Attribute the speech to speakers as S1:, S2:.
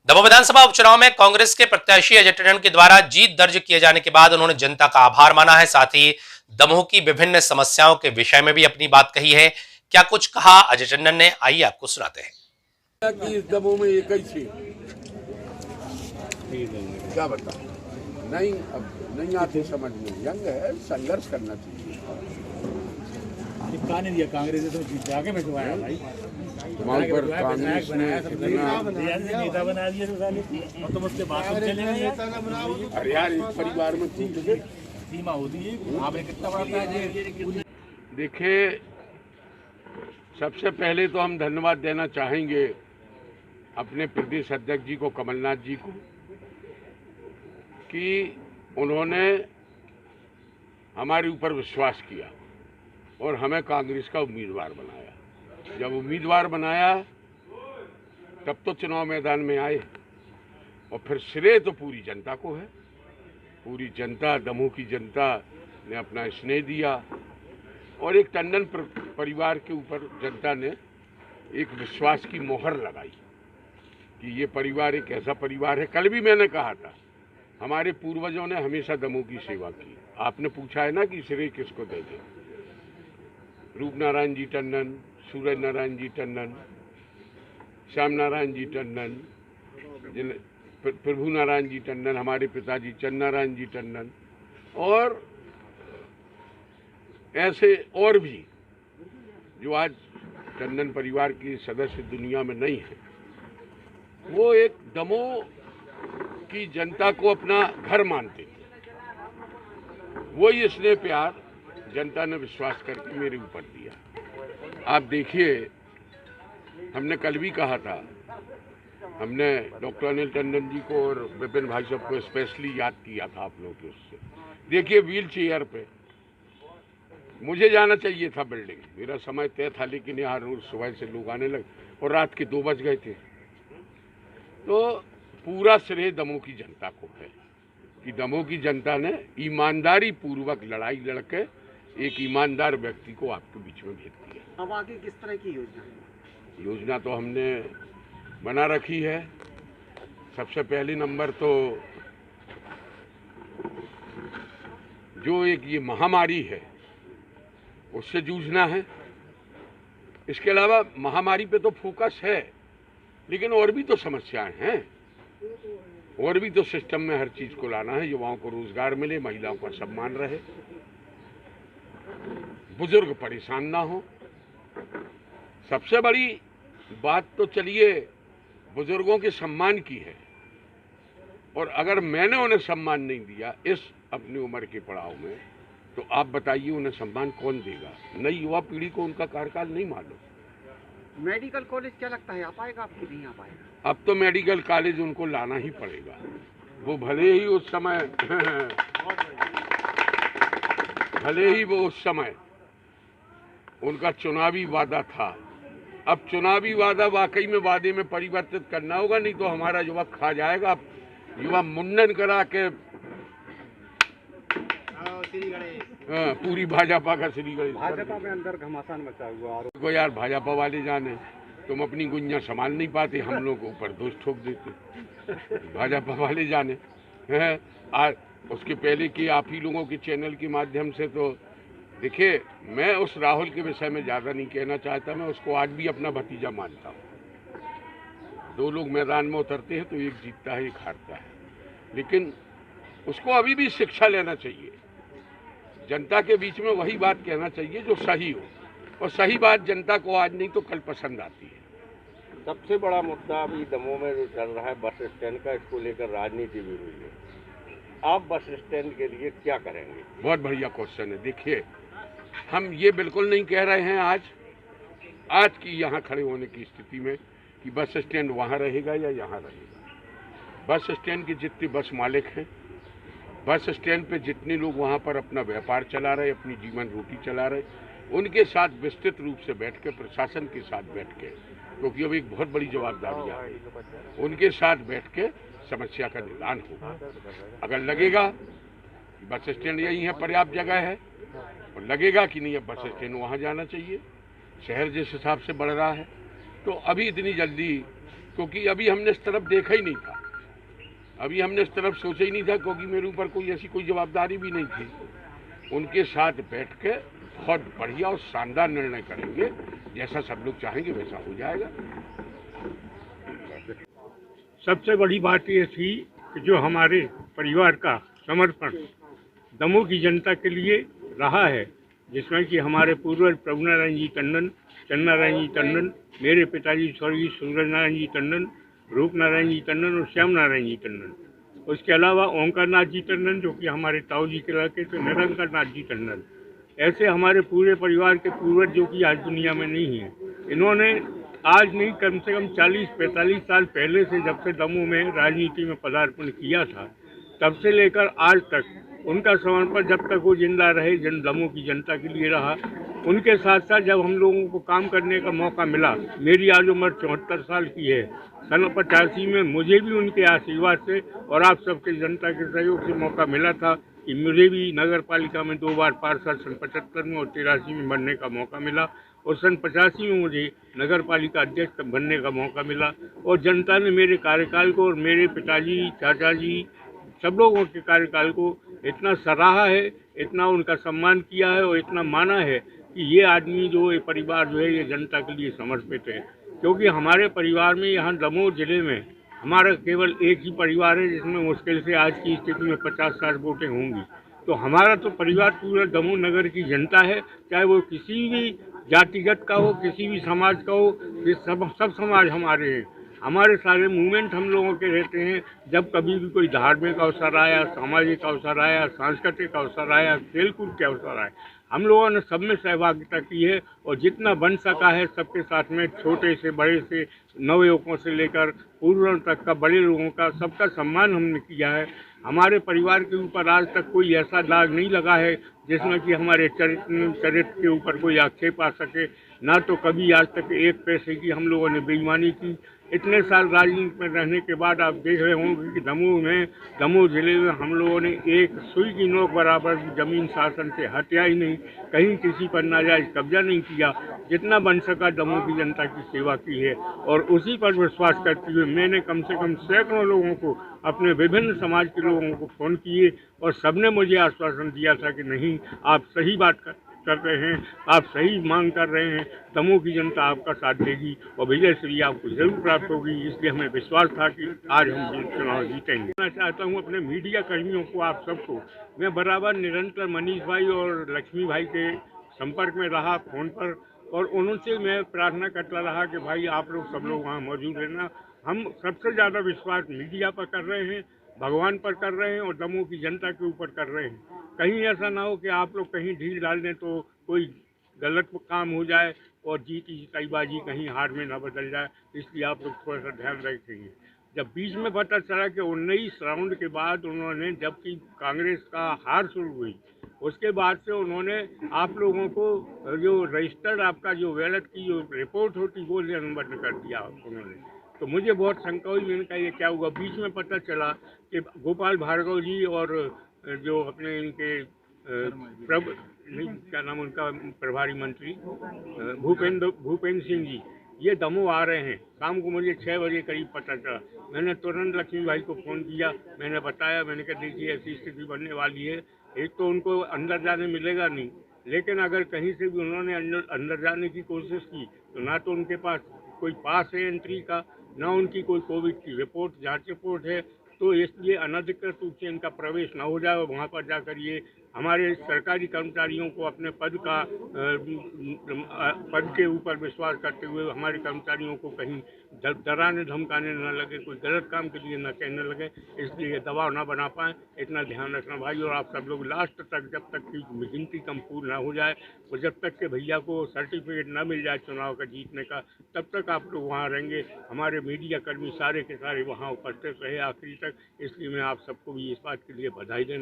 S1: दमोह विधानसभा उपचुनाव में कांग्रेस के प्रत्याशी अजय टंडन के द्वारा जीत दर्ज किए जाने के बाद उन्होंने जनता का आभार माना है। साथ ही दमोह की विभिन्न समस्याओं के विषय में भी अपनी बात कही है। क्या कुछ कहा अजय टंडन ने, आइए आपको सुनाते हैं।
S2: कि इस दमोह में एक ही थी, क्या बता नहीं, अब नहीं आती समझ में। यंग है, संघर्ष करना चाहिए।
S3: चिपका नहीं दिया कांग्रेस ने, तो जाके भिजवाया भाई।
S2: वहाँ पर कांग्रेस ने
S3: नेता बना दिया तो साले, और तुम उसके बाद चले गए।
S2: अरे यार, एक परिवार में थी
S3: सीमा होती है। आपने कितना बड़ा है।
S2: देखिए, सबसे पहले तो हम धन्यवाद देना चाहेंगे अपने प्रदेश अध्यक्ष जी को, कमलनाथ जी को, कि उन्होंने हमारे ऊपर विश्वास किया और हमें कांग्रेस का उम्मीदवार बनाया। जब उम्मीदवार बनाया तब तो चुनाव मैदान में आए, और फिर श्रेय तो पूरी जनता को है। पूरी जनता, दमोह की जनता ने अपना स्नेह दिया, और एक टंडन परिवार के ऊपर जनता ने एक विश्वास की मोहर लगाई कि ये परिवार एक ऐसा परिवार है। कल भी मैंने कहा था, हमारे पूर्वजों ने हमेशा दमोह की सेवा की। आपने पूछा है ना कि श्रेय किसको दे दे। रूप नारायण जी टंडन, सूरज नारायण जी टंडन, श्याम नारायण जी टंडन, प्रभु नारायण जी टंडन, हमारे पिताजी चंद नारायण जी टंडन, और ऐसे और भी जो आज टंडन परिवार के सदस्य दुनिया में नहीं है। वो एक दमोह की जनता को अपना घर मानते थे। वही स्नेह प्यार जनता ने विश्वास करके मेरे ऊपर दिया। आप देखिए, हमने कल भी कहा था, हमने डॉक्टर अनिल टंडन जी को और विपिन भाई साहब को स्पेशली याद किया था आप लोगों के उससे। देखिए, व्हील चेयर पे मुझे जाना चाहिए था बिल्डिंग, मेरा समय तय था, लेकिन यहाँ रोज सुबह से लोग आने लगे और रात के 2 बज गए थे। तो पूरा श्रेय दमोह की जनता को है कि दमोह की जनता ने ईमानदारी पूर्वक लड़ाई लड़के एक ईमानदार व्यक्ति को आपके बीच में भेज दिया।
S4: अब आगे किस तरह की
S2: योजना तो हमने बना रखी है। सबसे पहले नंबर तो जो एक ये महामारी है उससे जूझना है। इसके अलावा महामारी पे तो फोकस है, लेकिन और भी तो समस्याएं हैं, और भी तो सिस्टम में हर चीज को लाना है। युवाओं को रोजगार मिले, महिलाओं का सम्मान रहे, बुजुर्ग परेशान ना हो। सबसे बड़ी बात तो चलिए बुजुर्गों के सम्मान की है, और अगर मैंने उन्हें सम्मान नहीं दिया इस अपनी उम्र के पड़ाव में, तो आप बताइए उन्हें सम्मान कौन देगा। नई युवा पीढ़ी को उनका कार्यकाल नहीं मालूम।
S4: मेडिकल कॉलेज क्या लगता है आ पाएगा, आपकी नहीं आ पाएगा?
S2: अब तो मेडिकल कॉलेज उनको लाना ही पड़ेगा। वो भले ही उस समय उनका चुनावी वादा था। अब चुनावी वादा वाकई में वादे में परिवर्तित करना होगा, नहीं तो हमारा युवा खा जाएगा। अब युवा मुंडन करा के पूरी भाजपा का श्री गणेश।
S4: भाजपा में अंदर घमासान मचा हुआ
S2: को यार, भाजपा वाले जाने, तुम अपनी गुंजा संभाल नहीं पाते, हम लोग ऊपर दोष ठोक देते। भाजपा वाले जाने हैं। आज उसके पहले कि आप ही लोगों के चैनल के माध्यम से, तो देखिए, मैं उस राहुल के विषय में ज़्यादा नहीं कहना चाहता। मैं उसको आज भी अपना भतीजा मानता हूँ। 2 लोग मैदान में उतरते हैं तो एक जीतता है, एक हारता है, लेकिन उसको अभी भी शिक्षा लेना चाहिए। जनता के बीच में वही बात कहना चाहिए जो सही हो, और सही बात जनता को आज नहीं तो कल पसंद आती है।
S5: सबसे बड़ा मुद्दा अभी दमोह में जो चल रहा है बस स्टैंड का, इसको लेकर राजनीति भी हुई है। आप बस स्टैंड के लिए क्या करेंगे?
S2: बहुत बढ़िया क्वेश्चन है। देखिए, हम ये बिल्कुल नहीं कह रहे हैं आज की यहाँ खड़े होने की स्थिति में कि बस स्टैंड वहाँ रहेगा या यहाँ रहेगा। बस स्टैंड के जितने बस मालिक हैं, बस स्टैंड पे जितने लोग वहाँ पर अपना व्यापार चला रहे, अपनी जीवन रोटी चला रहे, उनके साथ विस्तृत रूप से बैठ के, प्रशासन के साथ बैठ के, क्योंकि अब एक बहुत बड़ी जवाबदारी आ गई, उनके साथ बैठ के समस्या का निदान होगा। अगर लगेगा कि बस स्टैंड यही है, पर्याप्त जगह है, और लगेगा कि नहीं अब बस स्टैंड वहाँ जाना चाहिए, शहर जिस हिसाब से बढ़ रहा है, तो अभी इतनी जल्दी क्योंकि अभी हमने इस तरफ देखा ही नहीं था, अभी हमने इस तरफ सोचा ही नहीं था, क्योंकि मेरे ऊपर कोई ऐसी कोई जवाबदारी भी नहीं थी। उनके साथ बैठ के बहुत बढ़िया और शानदार निर्णय करेंगे, जैसा सब लोग चाहेंगे वैसा हो जाएगा।
S6: सबसे बड़ी बात ये थी कि जो हमारे परिवार का समर्पण दमोह की जनता के लिए रहा है, जिसमें कि हमारे पूर्वज प्रभु नारायण जी टंडन, चंद्रनारायण जी टंडन, मेरे पिताजी स्वर्गीय सूरज नारायण जी टंडन, रूप नारायण जी टंडन और श्याम नारायण जी टंडन, उसके अलावा ओंकार नाथ जी टंडन जो कि हमारे ताऊ जी के लड़के थे, निरंकार नाथ जी टंडन, ऐसे हमारे पूरे परिवार के पूर्वज जो कि आज दुनिया में नहीं है। इन्होंने आज नहीं कम से कम 40-45 साल पहले से, जब से दमोह में राजनीति में पदार्पण किया था, तब से लेकर आज तक उनका समर्पण जब तक वो जिंदा रहे दमोह की जनता के लिए रहा। उनके साथ साथ जब हम लोगों को काम करने का मौका मिला, मेरी आज उम्र 74 साल की है, सन 85 में मुझे भी उनके आशीर्वाद से और आप सबके जनता के सहयोग से मौका मिला था कि मुझे भी नगर पालिका में 2 बार पार्षद सन 75 में और 83 में बनने का मौका मिला, और सन 85 में मुझे नगर पालिका अध्यक्ष बनने का मौका मिला। और जनता ने मेरे कार्यकाल को और मेरे पिताजी, चाचा जी, सब लोगों के कार्यकाल को इतना सराहा है, इतना उनका सम्मान किया है और इतना माना है कि ये आदमी जो ये परिवार जो है ये जनता के लिए समर्पित है। क्योंकि हमारे परिवार में यहाँ दमोह जिले में हमारा केवल एक ही परिवार है जिसमें मुश्किल से आज की स्थिति में 50-60 वोटें होंगी। तो हमारा तो परिवार पूरा दमोह नगर की जनता है, चाहे वो किसी भी जातिगत का हो, किसी भी समाज का हो, ये सब समाज हमारे हैं। हमारे सारे मूवमेंट हम लोगों के रहते हैं। जब कभी भी कोई धार्मिक अवसर आया, सामाजिक अवसर आया, सांस्कृतिक अवसर आया, खेलकूद के अवसर आए, हम लोगों ने सब में सहभागिता की है और जितना बन सका है सबके साथ में, छोटे से बड़े से, नवयुवकों से लेकर पूर्वों तक का, बड़े लोगों का, सबका सम्मान हमने किया है। हमारे परिवार के ऊपर आज तक कोई ऐसा दाग नहीं लगा है जिसमें कि हमारे चरित्र के ऊपर कोई आक्षेप आ सके। ना तो कभी आज तक एक पैसे की हम लोगों ने बेईमानी की। इतने साल राजनीति में रहने के बाद आप देख रहे होंगे कि दमोह जिले में हम लोगों ने एक सुई की नोक बराबर जमीन शासन से हत्या ही नहीं, कहीं किसी पर नाजायज कब्जा नहीं किया। जितना बन सका दमोह की जनता की सेवा की है और उसी पर विश्वास करते हुए मैंने कम से कम सैकड़ों लोगों को, अपने विभिन्न समाज के लोगों को फ़ोन किए और सबने मुझे आश्वासन दिया था कि नहीं, आप सही बात कर रहे हैं, आप सही मांग कर रहे हैं, दमोह की जनता आपका साथ देगी और विजय श्री आपको जरूर प्राप्त होगी। इसलिए हमें विश्वास था कि आज हम चुनाव जीतेंगे। मैं चाहता हूँ अपने मीडिया कर्मियों को, आप सबको, मैं बराबर निरंतर मनीष भाई और लक्ष्मी भाई के संपर्क में रहा फ़ोन पर, और उनसे मैं प्रार्थना करता रहा कि भाई आप लोग सब लोग वहाँ मौजूद रहना। हम सबसे ज़्यादा विश्वास मीडिया पर कर रहे हैं, भगवान पर कर रहे हैं और दमोह की जनता के ऊपर कर रहे हैं। कहीं ऐसा ना हो कि आप लोग कहीं ढील डाल दें तो कोई गलत काम हो जाए और जीती जिताईबाजी कहीं हार में ना बदल जाए, इसलिए आप लोग थोड़ा सा ध्यान रखेंगे। जब बीच में पता चला कि 19 राउंड के बाद उन्होंने, जबकि कांग्रेस का हार शुरू हुई, उसके बाद से उन्होंने आप लोगों को जो रजिस्टर्ड आपका जो बैलेट की जो रिपोर्ट होती वो लेना बंद कर दिया उन्होंने। तो मुझे बहुत शंका हुई, मैंने कहा ये क्या हुआ। बीच में पता चला कि गोपाल भार्गव जी और जो अपने इनके क्या नाम उनका, प्रभारी मंत्री भूपेंद्र सिंह जी, ये दमोह आ रहे हैं। शाम को मुझे 6 बजे करीब पता चला। मैंने तुरंत लक्ष्मी भाई को फ़ोन किया, मैंने बताया, मैंने कहा देखिए ऐसी स्थिति बनने वाली है। एक तो उनको अंदर जाने मिलेगा नहीं, लेकिन अगर कहीं से भी उन्होंने अंदर जाने की कोशिश की तो ना तो उनके पास कोई पास है एंट्री का, ना उनकी कोई कोविड की रिपोर्ट, जांच रिपोर्ट है। तो इसलिए अनधिकृत रूप से इनका प्रवेश ना हो जाए और वहाँ पर जाकर ये हमारे सरकारी कर्मचारियों को अपने पद के ऊपर विश्वास करते हुए हमारे कर्मचारियों को कहीं डराने धमकाने न लगे, कोई गलत काम के लिए न कहने लगे, इसलिए दबाव ना बना पाएँ, इतना ध्यान रखना भाई। और आप सब लोग लास्ट तक, जब तक की गिनती संपूर्ण ना हो जाए और जब तक के भैया को सर्टिफिकेट ना मिल जाए चुनाव का जीतने का, तब तक आप लोग वहाँ रहेंगे। हमारे मीडिया कर्मी सारे के सारे वहाँ उपस्थित रहे आखिरी तक, इसलिए मैं आप सबको भी इस बात के लिए बधाई देना